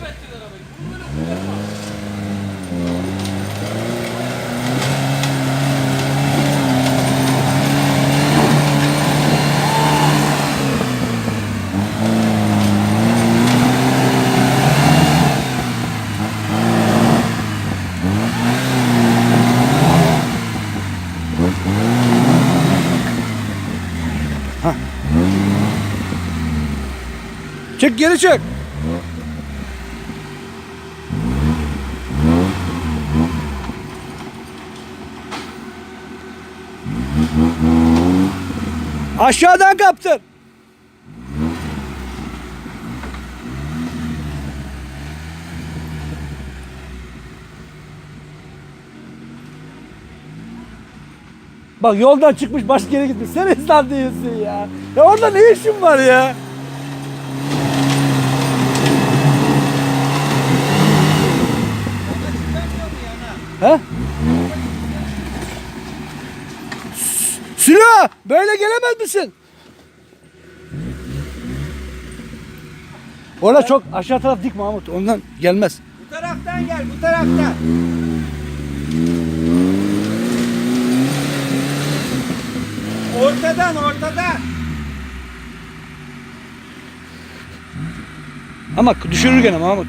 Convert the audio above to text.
ettiler arabayı. Bunu böyle kullanma. Çek, geri çek. Aşağıdan kaptın. Bak yoldan çıkmış başka yere gitmiş. Sen insan değilsin ya. Ya orada ne işin var ya? He? Sülo! Böyle gelemez misin? Orada çok aşağı taraf dik Mahmut. Ondan gelmez. Bu taraftan gel, bu taraftan. Ortadan, ortadan. Ama düşürür gene Mahmut.